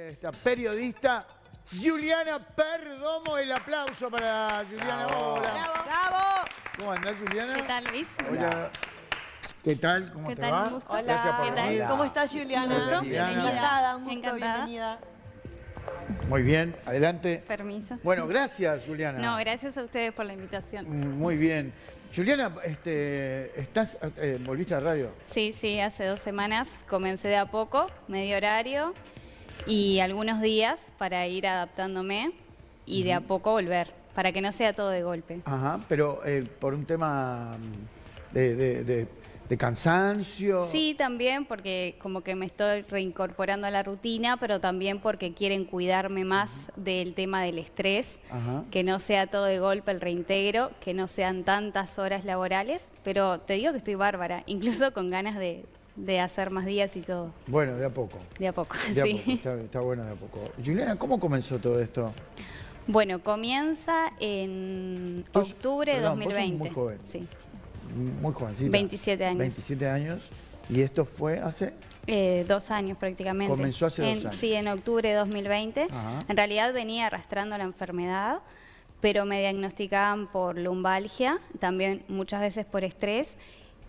esta periodista Juliana Perdomo. El aplauso para Juliana. Bravo. Hola. ¡Bravo! ¿Cómo andás, Juliana? ¿Qué tal, Luis? Hola. ¿Qué tal? ¿Cómo ¿Qué te tal? va? Un gusto. Hola. Gracias por ¿Qué tal? venir. ¿Cómo estás, Juliana? ¿Un gusto? Bienvenida. Encantada, un gusto, Encantada. bienvenida. Muy bien, adelante. Permiso. Bueno, gracias, Juliana. No, gracias a ustedes por la invitación. Muy bien. Juliana, ¿volviste a la radio? Sí, hace 2 semanas comencé de a poco, medio horario y algunos días para ir adaptándome y de a poco volver, para que no sea todo de golpe. Ajá, pero por un tema de cansancio. Sí, también porque como que me estoy reincorporando a la rutina, pero también porque quieren cuidarme más del tema del estrés, Ajá. que no sea todo de golpe el reintegro, que no sean tantas horas laborales, pero te digo que estoy bárbara, incluso con ganas de hacer más días y todo, Bueno, de a poco. de a poco, De a sí. poco, está bueno de a poco. Juliana, ¿cómo comenzó todo esto? Bueno, comienza en Vos- octubre de perdón, vos sos 2020. muy joven. Sí, Muy jovencita. 27 años. 27 años. ¿Y esto fue hace? 2 años prácticamente. Comenzó hace 2 años. Sí, en octubre de 2020. Ajá. En realidad venía arrastrando la enfermedad, pero me diagnosticaban por lumbalgia, también muchas veces por estrés,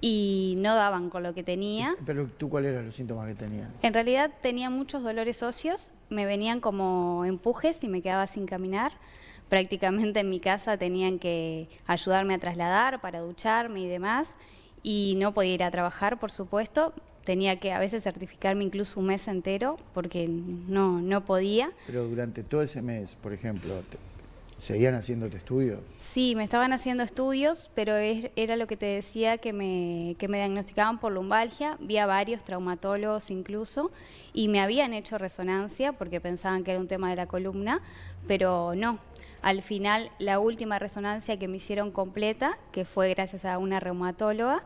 y no daban con lo que tenía. Pero tú, ¿cuáles eran los síntomas que tenías? En realidad tenía muchos dolores óseos, me venían como empujes y me quedaba sin caminar. Prácticamente en mi casa tenían que ayudarme a trasladar para ducharme y demás, y no podía ir a trabajar, por supuesto. Tenía que a veces certificarme incluso un mes entero porque no podía. Pero durante todo ese mes, por ejemplo, ¿seguían haciéndote estudios? Sí, me estaban haciendo estudios, pero era lo que te decía, que me diagnosticaban por lumbalgia. Vi a varios traumatólogos incluso y me habían hecho resonancia porque pensaban que era un tema de la columna, pero no. Al final, la última resonancia que me hicieron completa, que fue gracias a una reumatóloga,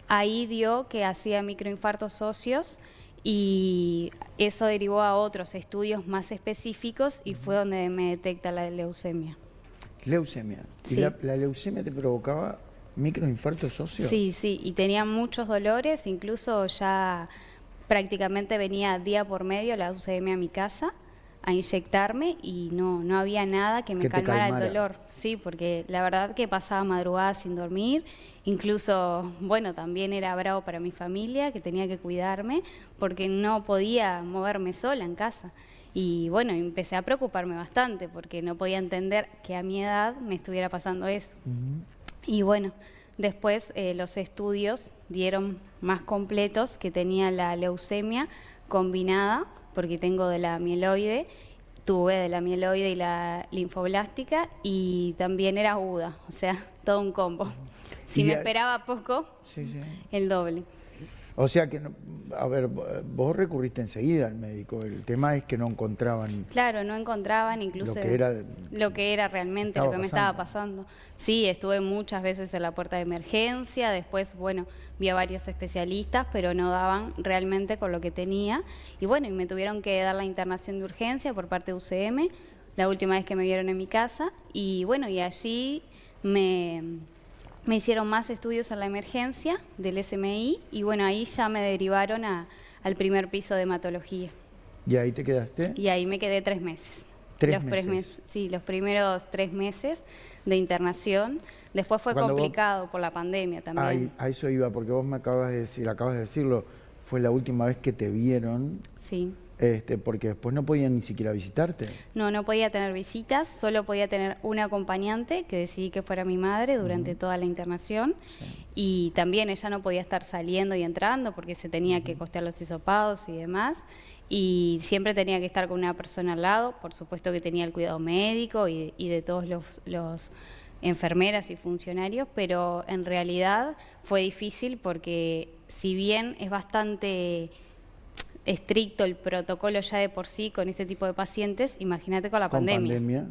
ahí dio que hacía microinfartos óseos y eso derivó a otros estudios más específicos y fue donde me detecta la leucemia. Leucemia. ¿Y Sí. la leucemia te provocaba microinfartos óseos? Sí, y tenía muchos dolores, incluso ya prácticamente venía día por medio la leucemia a mi casa a inyectarme y no había nada que me Que te calmara el calmara. dolor. Sí, porque la verdad que pasaba madrugadas sin dormir, incluso, bueno, también era bravo para mi familia, que tenía que cuidarme, porque no podía moverme sola en casa. Y bueno, empecé a preocuparme bastante, porque no podía entender que a mi edad me estuviera pasando eso. Y bueno, después los estudios dieron más completos que tenía la leucemia combinada, porque tengo de la mieloide, tuve de la mieloide y la linfoblástica, y también era aguda, o sea, todo un combo. Si Y me a- esperaba poco, Sí, sí. el doble. O sea que, a ver, vos recurriste enseguida al médico. El tema es que no encontraban Claro, no encontraban incluso lo que era realmente, estaba lo que me estaba pasando. Sí, estuve muchas veces en la puerta de emergencia, después, bueno, vi a varios especialistas, pero no daban realmente con lo que tenía. Y bueno, y me tuvieron que dar la internación de urgencia por parte de UCM, la última vez que me vieron en mi casa. Y bueno, y allí me hicieron más estudios en la emergencia del SMI y bueno, ahí ya me derivaron al primer piso de hematología. ¿Y ahí te quedaste? Y ahí me quedé 3 meses. ¿Tres Los meses? Sí, los primeros 3 meses de internación. Después fue Cuando vos- complicado por la pandemia también. A eso iba, porque vos me acabas de decirlo, fue la última vez que te vieron, Sí. porque después no podían ni siquiera visitarte. No podía tener visitas, solo podía tener un acompañante, que decidí que fuera mi madre durante toda la internación. Y también ella no podía estar saliendo y entrando porque se tenía que costear los hisopados y demás. Y siempre tenía que estar con una persona al lado, por supuesto que tenía el cuidado médico y de todos los enfermeras y funcionarios, pero en realidad fue difícil porque si bien es bastante estricto el protocolo ya de por sí con este tipo de pacientes, imagínate con la Con pandemia.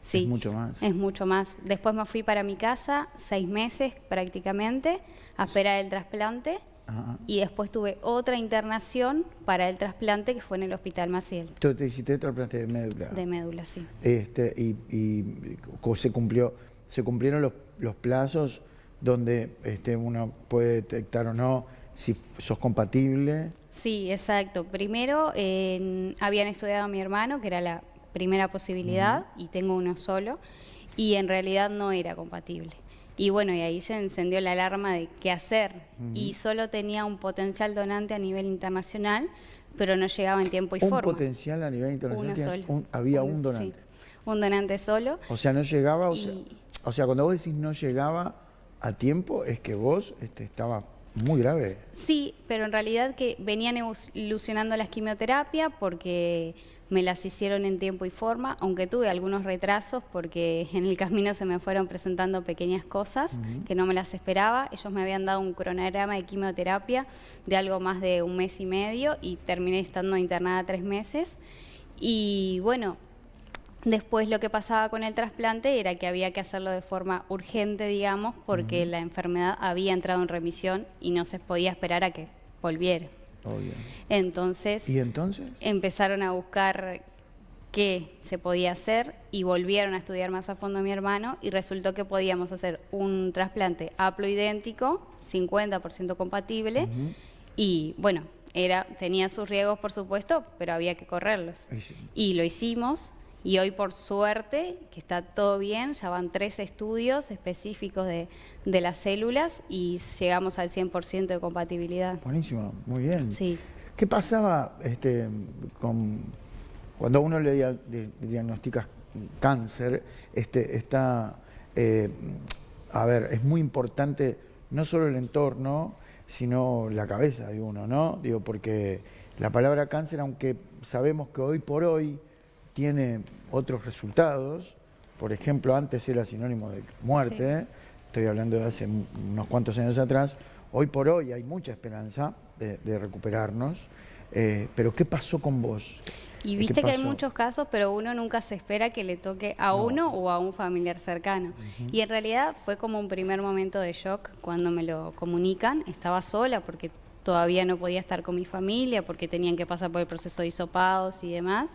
Sí, es mucho más. es mucho más. Después me fui para mi casa 6 meses prácticamente a esperar el trasplante Ajá. y después tuve otra internación para el trasplante que fue en el Hospital Maciel Tú te hiciste trasplante de médula. de médula, sí. Se cumplieron los plazos donde uno puede detectar o no si sos compatible Sí, exacto. Primero habían estudiado a mi hermano, que era la primera posibilidad, y tengo uno solo, y en realidad no era compatible. Y bueno, y ahí se encendió la alarma de qué hacer. Y solo tenía un potencial donante a nivel internacional, pero no llegaba en tiempo y Un forma. potencial a nivel internacional. Uno solo. Había un donante. Sí, un donante solo. O sea, no llegaba, Y- o sea, cuando vos decís no llegaba a tiempo, es que vos estabas muy grave. Sí, pero en realidad que venían ilusionando las quimioterapias porque me las hicieron en tiempo y forma, aunque tuve algunos retrasos porque en el camino se me fueron presentando pequeñas cosas que no me las esperaba. Ellos me habían dado un cronograma de quimioterapia de algo más de 1 mes y medio y terminé estando internada 3 meses. Y bueno, después lo que pasaba con el trasplante era que había que hacerlo de forma urgente, digamos, porque la enfermedad había entrado en remisión y no se podía esperar a que volviera. Obvio. Entonces ¿Y entonces? empezaron a buscar qué se podía hacer y volvieron a estudiar más a fondo mi hermano y resultó que podíamos hacer un trasplante haploidéntico, 50% compatible, y bueno, tenía sus riesgos por supuesto, pero había que correrlos. Ahí sí. Y lo hicimos. Y hoy, por suerte, que está todo bien, ya van 3 estudios específicos de las células y llegamos al 100% de compatibilidad. Buenísimo, muy bien. Sí. ¿Qué pasaba cuando a uno le diagnosticas cáncer? A ver, es muy importante no solo el entorno, sino la cabeza de uno, ¿no? Digo, porque la palabra cáncer, aunque sabemos que hoy por hoy tiene otros resultados, por ejemplo, antes era sinónimo de muerte, estoy hablando de hace unos cuantos años atrás, hoy por hoy hay mucha esperanza de recuperarnos, pero ¿qué pasó con vos? Y ¿Qué viste que hay pasó? muchos casos, pero uno nunca se espera que le toque a uno o a un familiar cercano. Y en realidad fue como un primer momento de shock cuando me lo comunican. Estaba sola porque todavía no podía estar con mi familia, porque tenían que pasar por el proceso de hisopados y demás.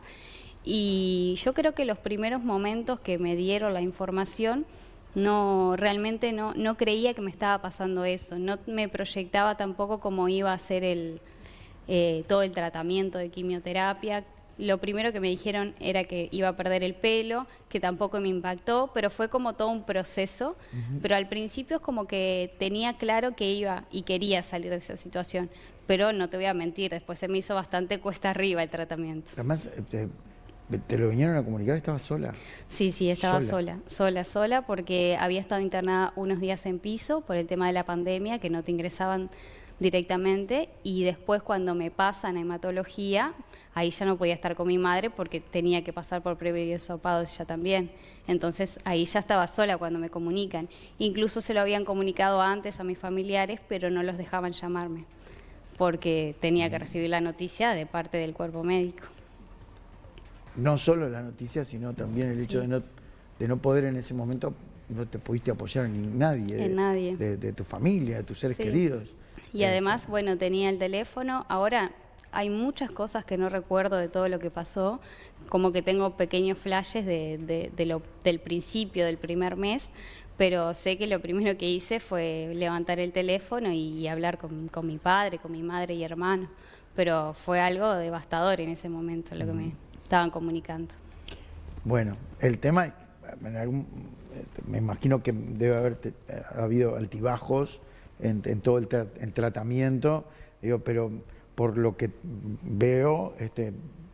Y yo creo que los primeros momentos que me dieron la información, realmente no creía que me estaba pasando eso. No me proyectaba tampoco cómo iba a ser todo el tratamiento de quimioterapia. Lo primero que me dijeron era que iba a perder el pelo, que tampoco me impactó, pero fue como todo un proceso. Pero al principio es como que tenía claro que iba y quería salir de esa situación. Pero no te voy a mentir, después se me hizo bastante cuesta arriba el tratamiento. Además, te lo vinieron a comunicar, estabas sola. Sí, estaba sola, porque había estado internada unos días en piso por el tema de la pandemia, que no te ingresaban directamente, y después cuando me pasan a hematología, ahí ya no podía estar con mi madre porque tenía que pasar por previo hisopado ella también. Entonces ahí ya estaba sola cuando me comunican. Incluso se lo habían comunicado antes a mis familiares, pero no los dejaban llamarme, porque tenía que recibir la noticia de parte del cuerpo médico. No solo la noticia, sino también el hecho de no poder en ese momento, no te pudiste apoyar en nadie. En nadie. De tu familia, de tus seres queridos. Y además, bueno, tenía el teléfono. Ahora hay muchas cosas que no recuerdo de todo lo que pasó, como que tengo pequeños flashes del principio, del primer mes, pero sé que lo primero que hice fue levantar el teléfono y hablar con mi padre, con mi madre y hermano. Pero fue algo devastador en ese momento lo que me estaban comunicando. Bueno, el tema, me imagino que debe haber habido altibajos en todo el tratamiento, digo, pero por lo que veo,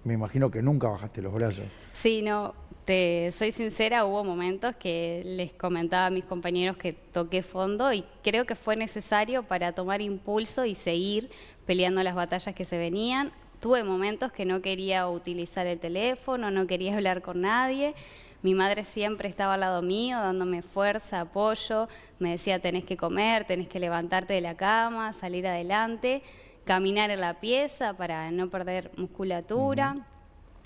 me imagino que nunca bajaste los brazos. Sí, no, soy sincera, hubo momentos que les comentaba a mis compañeros que toqué fondo y creo que fue necesario para tomar impulso y seguir peleando las batallas que se venían. Tuve momentos que no quería utilizar el teléfono, no quería hablar con nadie. Mi madre siempre estaba al lado mío, dándome fuerza, apoyo. Me decía, tenés que comer, tenés que levantarte de la cama, salir adelante, caminar en la pieza para no perder musculatura.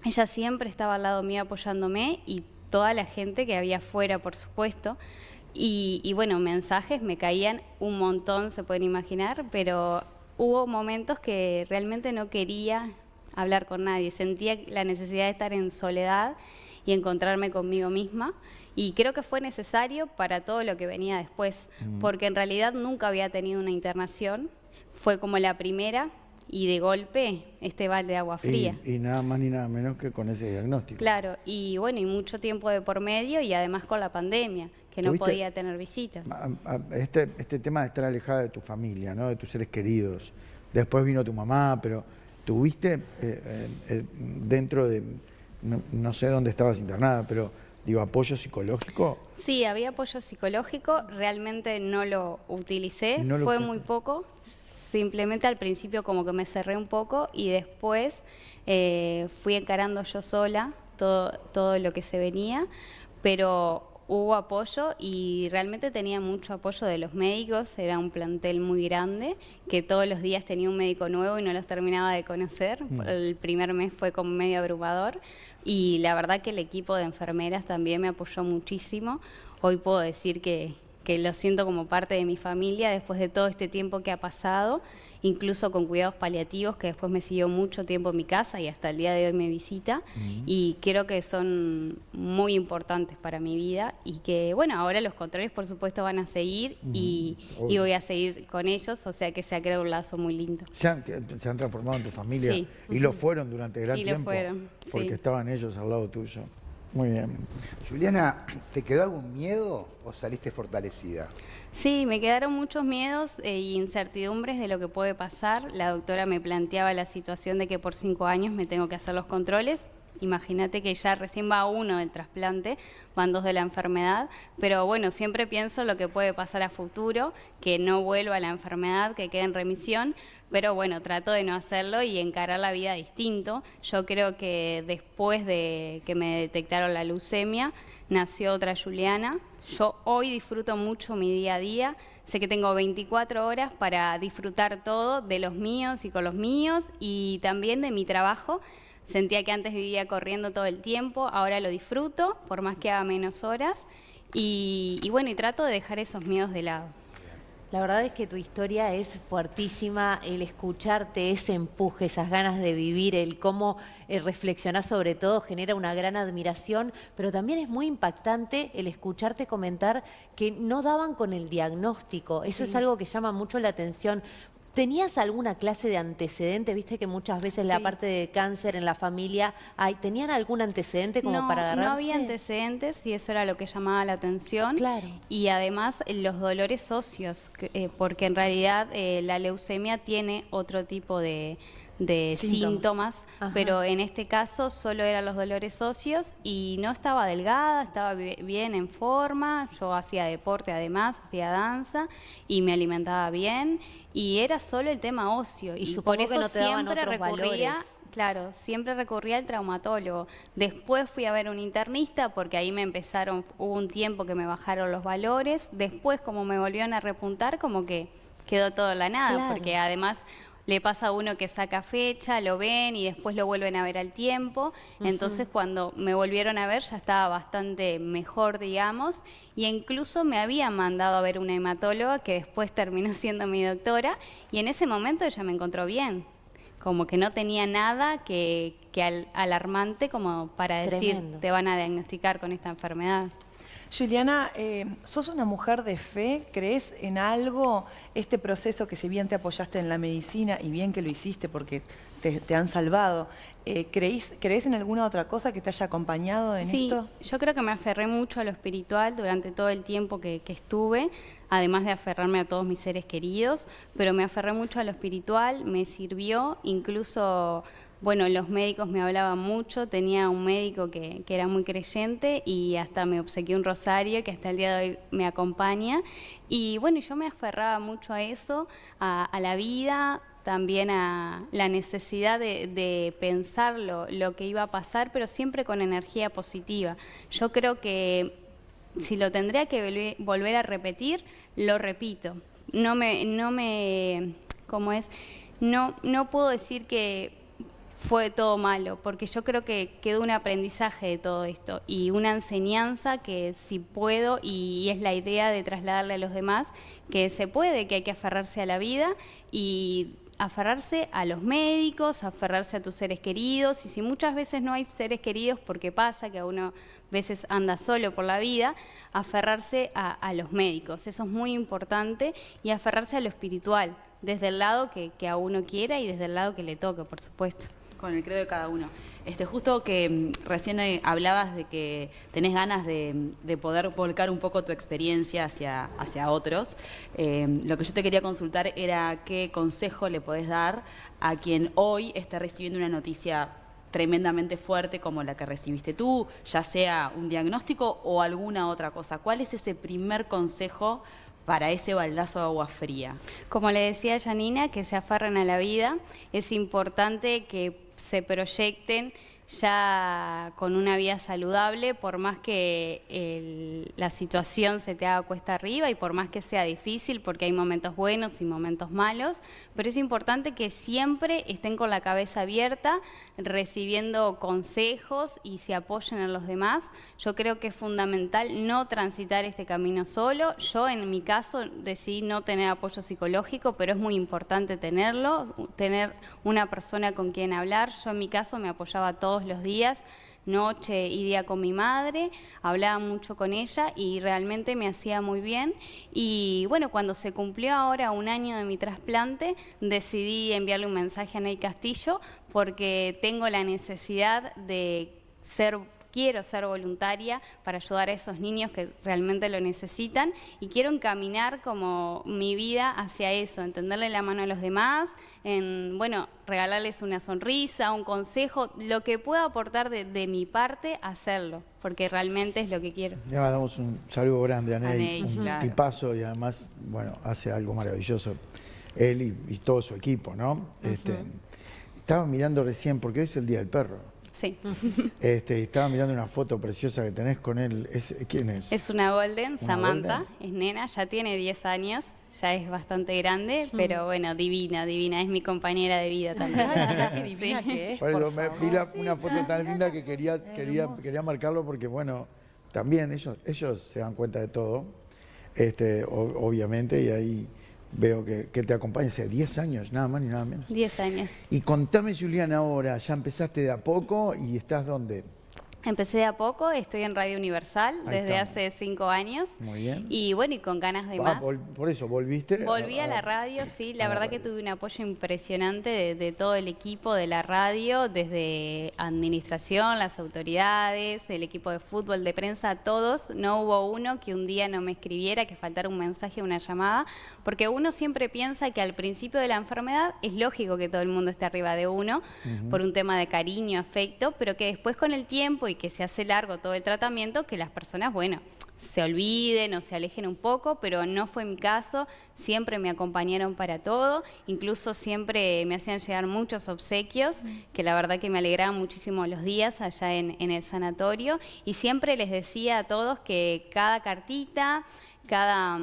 Ella siempre estaba al lado mío apoyándome y toda la gente que había afuera, por supuesto. Y bueno, mensajes me caían un montón, se pueden imaginar, pero hubo momentos que realmente no quería hablar con nadie. Sentía la necesidad de estar en soledad y encontrarme conmigo misma. Y creo que fue necesario para todo lo que venía después, porque en realidad nunca había tenido una internación. Fue como la primera y de golpe este balde de agua fría. Y nada más ni nada menos que con ese diagnóstico. Claro, y bueno, y mucho tiempo de por medio y además con la pandemia, que no ¿Tuviste podía tener visitas. Este tema de estar alejada de tu familia, ¿no? De tus seres queridos. Después vino tu mamá, pero ¿tuviste dentro de, no sé dónde estabas internada, pero digo, apoyo psicológico? Sí, había apoyo psicológico, realmente no lo utilicé, No lo fue usaste. muy poco, simplemente al principio como que me cerré un poco y después fui encarando yo sola todo lo que se venía, pero hubo apoyo y realmente tenía mucho apoyo de los médicos, era un plantel muy grande, que todos los días tenía un médico nuevo y no los terminaba de conocer. El primer mes fue como medio abrumador y la verdad que el equipo de enfermeras también me apoyó muchísimo. Hoy puedo decir que lo siento como parte de mi familia después de todo este tiempo que ha pasado, incluso con cuidados paliativos, que después me siguió mucho tiempo en mi casa y hasta el día de hoy me visita, y creo que son muy importantes para mi vida y que, bueno, ahora los controles por supuesto van a seguir y voy a seguir con ellos, o sea que se ha creado un lazo muy lindo. Se han transformado en tu familia Sí. y lo fueron durante gran Y lo tiempo. fueron, Porque sí. estaban ellos al lado tuyo. Muy bien. Juliana, ¿te quedó algún miedo o saliste fortalecida? Sí, me quedaron muchos miedos e incertidumbres de lo que puede pasar. La doctora me planteaba la situación de que por 5 años me tengo que hacer los controles. Imagínate que ya recién va 1 del trasplante, van 2 de la enfermedad, pero bueno, siempre pienso lo que puede pasar a futuro, que no vuelva la enfermedad, que quede en remisión, pero bueno, trato de no hacerlo y encarar la vida distinto. Yo creo que después de que me detectaron la leucemia, nació otra Juliana. Yo hoy disfruto mucho mi día a día, sé que tengo 24 horas para disfrutar todo de los míos y con los míos y también de mi trabajo. Sentía que antes vivía corriendo todo el tiempo, ahora lo disfruto, por más que haga menos horas. Y bueno, y trato de dejar esos miedos de lado. La verdad es que tu historia es fuertísima, el escucharte, ese empuje, esas ganas de vivir, el cómo reflexionás sobre todo genera una gran admiración, pero también es muy impactante el escucharte comentar que no daban con el diagnóstico. Eso es algo que llama mucho la atención. ¿Tenías alguna clase de antecedente? Viste que muchas veces la Sí. parte de cáncer en la familia, ¿tenían algún antecedente como para agarrarse? No había antecedentes y eso era lo que llamaba la atención. Claro. Y además los dolores óseos, porque en realidad la leucemia tiene otro tipo de síntomas, Ajá. pero en este caso solo eran los dolores óseos y no estaba delgada, estaba bien en forma, yo hacía deporte además, hacía danza y me alimentaba bien y era solo el tema óseo y supongo por eso que no te daban siempre otros recurría. valores. Claro, siempre recurría al traumatólogo. Después fui a ver un internista porque ahí hubo un tiempo que me bajaron los valores. Después, como me volvieron a repuntar, como que quedó todo en la nada, Claro. porque además le pasa a uno que saca fecha, lo ven y después lo vuelven a ver al tiempo. Entonces, cuando me volvieron a ver ya estaba bastante mejor, digamos, y incluso me habían mandado a ver una hematóloga que después terminó siendo mi doctora y en ese momento ella me encontró bien. Como que no tenía nada que alarmante como para decir, Tremendo. te van a diagnosticar con esta enfermedad. Juliana, sos una mujer de fe, ¿crees en algo? Este proceso que si bien te apoyaste en la medicina y bien que lo hiciste porque te han salvado, ¿crees en alguna otra cosa que te haya acompañado en Sí, esto? yo creo que me aferré mucho a lo espiritual durante todo el tiempo que estuve, además de aferrarme a todos mis seres queridos, pero me aferré mucho a lo espiritual, me sirvió, incluso, bueno, los médicos me hablaban mucho, tenía un médico que era muy creyente y hasta me obsequió un rosario que hasta el día de hoy me acompaña. Y bueno, yo me aferraba mucho a eso, a la vida, también a la necesidad de pensar lo que iba a pasar, pero siempre con energía positiva. Yo creo que si lo tendría que volver a repetir, lo repito. No puedo decir que fue todo malo, porque yo creo que quedó un aprendizaje de todo esto y una enseñanza que si puedo, y es la idea de trasladarle a los demás, que se puede, que hay que aferrarse a la vida y aferrarse a los médicos, aferrarse a tus seres queridos, y si muchas veces no hay seres queridos porque pasa que a uno veces anda solo por la vida, aferrarse a los médicos, eso es muy importante, y aferrarse a lo espiritual, desde el lado que a uno quiera y desde el lado que le toque, por supuesto. Con el credo de cada uno. Justo que recién hablabas de que tenés ganas de poder volcar un poco tu experiencia hacia otros. Lo que yo te quería consultar era qué consejo le podés dar a quien hoy está recibiendo una noticia tremendamente fuerte como la que recibiste tú, ya sea un diagnóstico o alguna otra cosa. ¿Cuál es ese primer consejo para ese baldazo de agua fría? Como le decía Janina, que se aferren a la vida. Es importante que se proyecten ya con una vida saludable, por más que la situación se te haga cuesta arriba y por más que sea difícil, porque hay momentos buenos y momentos malos, pero es importante que siempre estén con la cabeza abierta, recibiendo consejos y se apoyen en los demás. Yo creo que es fundamental no transitar este camino solo. Yo en mi caso decidí no tener apoyo psicológico, pero es muy importante tenerlo, tener una persona con quien hablar. Yo en mi caso me apoyaba todos los días, noche y día con mi madre, hablaba mucho con ella y realmente me hacía muy bien. Y bueno, cuando se cumplió ahora 1 año de mi trasplante, decidí enviarle un mensaje a Ney Castillo porque tengo la necesidad de quiero ser voluntaria para ayudar a esos niños que realmente lo necesitan y quiero encaminar como mi vida hacia eso, en tenderle la mano a los demás, en, bueno, regalarles una sonrisa, un consejo, lo que pueda aportar de mi parte, hacerlo, porque realmente es lo que quiero. Le damos un saludo grande a Ney, un claro. tipazo y además, bueno, hace algo maravilloso. Él y todo su equipo, ¿no? Estaba mirando recién, porque hoy es el Día del Perro. Sí. Estaba mirando una foto preciosa que tenés con él. ¿Quién es? Es una Golden, ¿Una Samantha, Golden? es nena, ya tiene 10 años, ya es bastante grande, pero bueno, divina, es mi compañera de vida también. Qué divina que es, Por eso por me favor. vi una foto tan linda que quería marcarlo porque, bueno, también ellos se dan cuenta de todo, obviamente, y ahí veo que te acompaña hace 10 años, nada más ni nada menos. 10 años. Y contame, Juliana, ahora, ya empezaste de a poco y estás ¿dónde? Empecé de a poco, estoy en Radio Universal Ahí desde estamos. hace 5 años. Muy bien. Y bueno, y con ganas de más. Por eso, ¿volviste? Volví a la radio, sí, la a la verdad que radio. tuve un apoyo impresionante de todo el equipo de la radio, desde administración, las autoridades, el equipo de fútbol, de prensa, todos. No hubo uno que un día no me escribiera, que faltara un mensaje, una llamada, porque uno siempre piensa que al principio de la enfermedad es lógico que todo el mundo esté arriba de uno, por un tema de cariño, afecto, pero que después con el tiempo y que se hace largo todo el tratamiento, que las personas, bueno, se olviden o se alejen un poco, pero no fue mi caso, siempre me acompañaron para todo, incluso siempre me hacían llegar muchos obsequios, que la verdad que me alegraban muchísimo los días allá en el sanatorio, y siempre les decía a todos que cada cartita, cada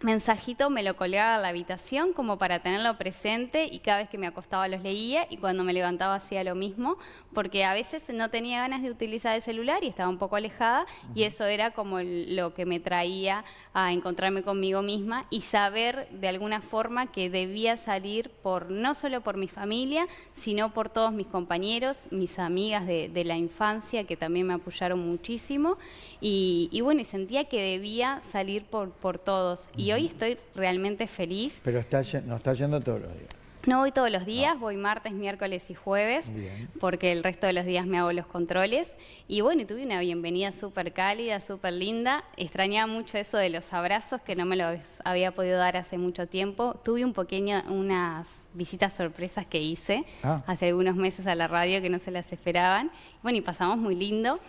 mensajito me lo colgaba a la habitación como para tenerlo presente y cada vez que me acostaba los leía y cuando me levantaba hacía lo mismo porque a veces no tenía ganas de utilizar el celular y estaba un poco alejada y eso era como lo que me traía a encontrarme conmigo misma y saber de alguna forma que debía salir no solo por mi familia, sino por todos mis compañeros, mis amigas de la infancia que también me apoyaron muchísimo y bueno, y sentía que debía salir por todos. Y hoy estoy realmente feliz. Pero no está yendo todos los días. No voy todos los días, voy martes, miércoles y jueves, Bien. porque el resto de los días me hago los controles. Y bueno, tuve una bienvenida súper cálida, súper linda. Extrañaba mucho eso de los abrazos, que no me lo había podido dar hace mucho tiempo. Tuve unas visitas sorpresas que hice hace algunos meses a la radio que no se las esperaban. Bueno, y pasamos muy lindo,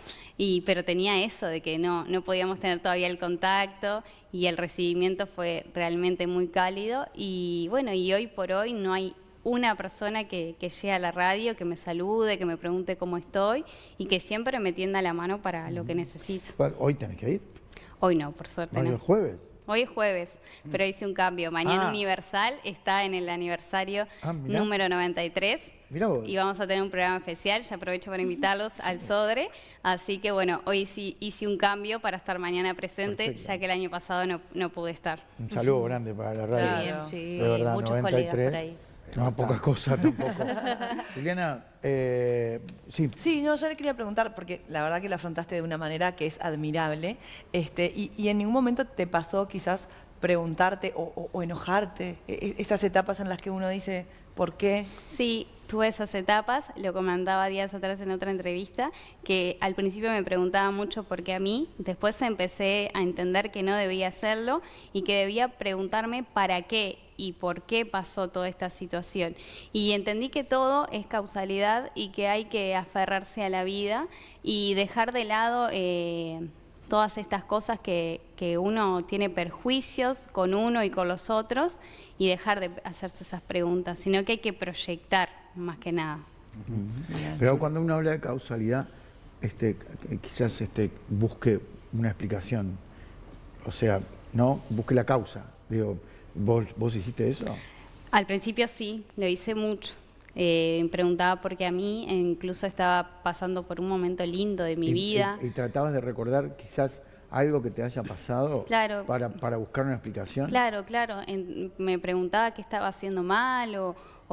pero tenía eso de que no podíamos tener todavía el contacto y el recibimiento fue realmente muy cálido. Y bueno, y hoy por hoy no hay una persona que llegue a la radio, que me salude, que me pregunte cómo estoy y que siempre me tienda la mano para lo que necesito. ¿Hoy tenés que ir? Hoy no, por suerte ¿Hoy no. es jueves? Hoy es jueves, pero hice un cambio. Mañana Universal está en el aniversario mirá. número 93. Mirá vos. Y vamos a tener un programa especial, ya aprovecho para invitarlos al Sodre. Así que bueno, hoy sí hice un cambio para estar mañana presente, Perfecto. ya que el año pasado no pude estar. Un saludo grande para la radio. Claro. Sí, De verdad, muchos colegas 93. por ahí. No, pocas cosas tampoco. Juliana, sí. Sí, no, yo le quería preguntar, porque la verdad que la afrontaste de una manera que es admirable, y en ningún momento te pasó quizás preguntarte o enojarte? Esas etapas en las que uno dice, ¿por qué? Sí, tuve esas etapas, lo comentaba días atrás en otra entrevista, que al principio me preguntaba mucho por qué a mí, después empecé a entender que no debía hacerlo y que debía preguntarme para qué y por qué pasó toda esta situación. Y entendí que todo es causalidad y que hay que aferrarse a la vida y dejar de lado todas estas cosas que uno tiene perjuicios con uno y con los otros y dejar de hacerse esas preguntas, sino que hay que proyectar más que nada. Pero cuando uno habla de causalidad, quizás busque una explicación. O sea, no busque la causa. Digo, ¿vos hiciste eso? Al principio sí, lo hice mucho. Me preguntaba porque a mí incluso estaba pasando por un momento lindo de mi vida. Y tratabas de recordar quizás algo que te haya pasado, claro, para buscar una explicación. Claro. Me preguntaba qué estaba haciendo mal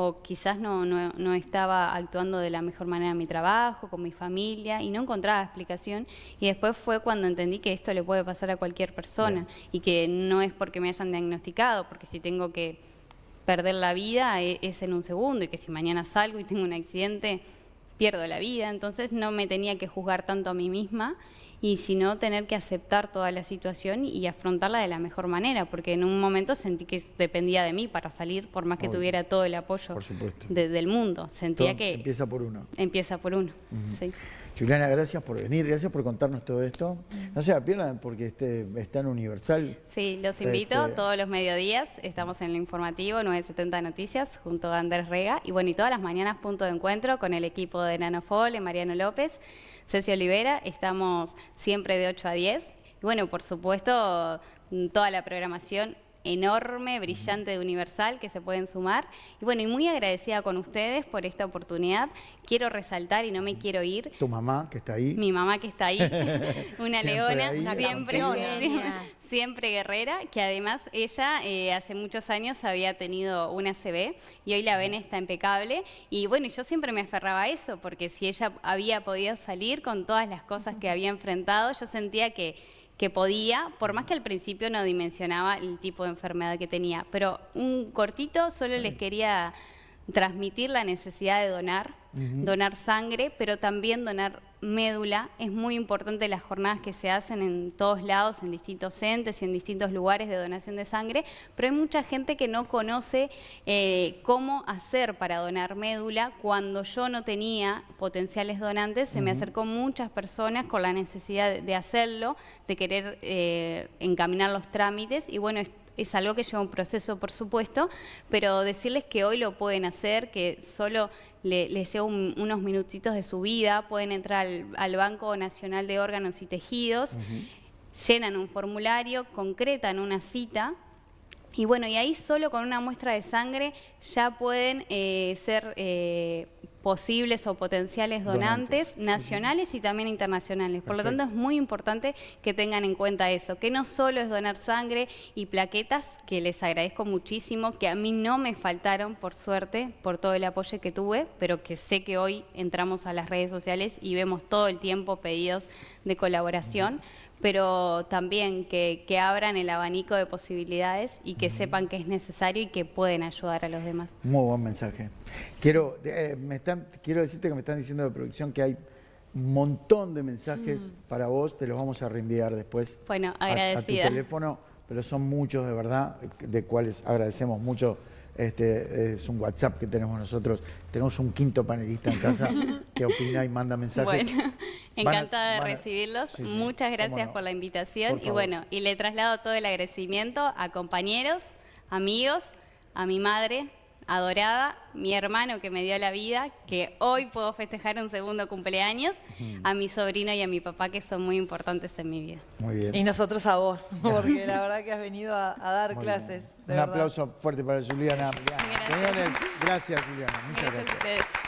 o quizás no estaba actuando de la mejor manera en mi trabajo, con mi familia, y no encontraba explicación. Y después fue cuando entendí que esto le puede pasar a cualquier persona. Bien. Y que no es porque me hayan diagnosticado, porque si tengo que perder la vida es en un segundo, y que si mañana salgo y tengo un accidente, pierdo la vida. Entonces no me tenía que juzgar tanto a mí misma, y sino tener que aceptar toda la situación y afrontarla de la mejor manera, porque en un momento sentí que dependía de mí para salir, por más que tuviera todo el apoyo del mundo. Sentía que empieza por uno. Empieza por uno, sí. Juliana, gracias por venir, gracias por contarnos todo esto. No se la pierdan porque está en Universal. Sí, los invito todos los mediodías. Estamos en el informativo 970 Noticias junto a Andrés Rega. Y bueno, y todas las mañanas punto de encuentro con el equipo de Nanofol, Mariano López, Ceci Olivera. Estamos siempre de 8 a 10. Y bueno, por supuesto, toda la programación enorme, brillante de Universal que se pueden sumar. Y bueno, y muy agradecida con ustedes por esta oportunidad. Quiero resaltar y no me quiero ir. Tu mamá que está ahí. Mi mamá que está ahí, una leona, ahí. siempre guerrera, que además ella hace muchos años había tenido una ACV y hoy la ven está impecable. Y bueno, yo siempre me aferraba a eso, porque si ella había podido salir con todas las cosas que había enfrentado, yo sentía que podía, por más que al principio no dimensionaba el tipo de enfermedad que tenía. Pero un cortito, solo les quería transmitir la necesidad de donar sangre, pero también donar médula. Es muy importante las jornadas que se hacen en todos lados, en distintos entes y en distintos lugares de donación de sangre, pero hay mucha gente que no conoce cómo hacer para donar médula. Cuando yo no tenía potenciales donantes, se me acercó muchas personas con la necesidad de hacerlo, de querer encaminar los trámites, y bueno, es algo que lleva un proceso, por supuesto, pero decirles que hoy lo pueden hacer, que solo les lleva unos minutitos de su vida. Pueden entrar al Banco Nacional de Órganos y Tejidos, llenan un formulario, concretan una cita, y bueno, y ahí solo con una muestra de sangre ya pueden ser posibles o potenciales donantes nacionales y también internacionales. Por lo tanto, es muy importante que tengan en cuenta eso, que no solo es donar sangre y plaquetas, que les agradezco muchísimo, que a mí no me faltaron, por suerte, por todo el apoyo que tuve, pero que sé que hoy entramos a las redes sociales y vemos todo el tiempo pedidos de colaboración, pero también que abran el abanico de posibilidades y que sepan que es necesario y que pueden ayudar a los demás. Muy buen mensaje. Quiero decirte que me están diciendo de producción que hay un montón de mensajes para vos, te los vamos a reenviar después. Bueno, A agradecida. tu teléfono, pero son muchos de verdad, de cuales agradecemos mucho. Es un WhatsApp que tenemos nosotros. Tenemos un quinto panelista en casa que opina y manda mensajes. Bueno, encantada de recibirlos. Sí, muchas gracias por la invitación. Y bueno, y le traslado todo el agradecimiento a compañeros, amigos, a mi madre adorada, mi hermano que me dio la vida, que hoy puedo festejar un segundo cumpleaños, a mi sobrino y a mi papá, que son muy importantes en mi vida. Muy bien. Y nosotros a vos, porque la verdad que has venido a dar clases. Un aplauso fuerte para Juliana. Señores, gracias Juliana. Muchas gracias. A ustedes.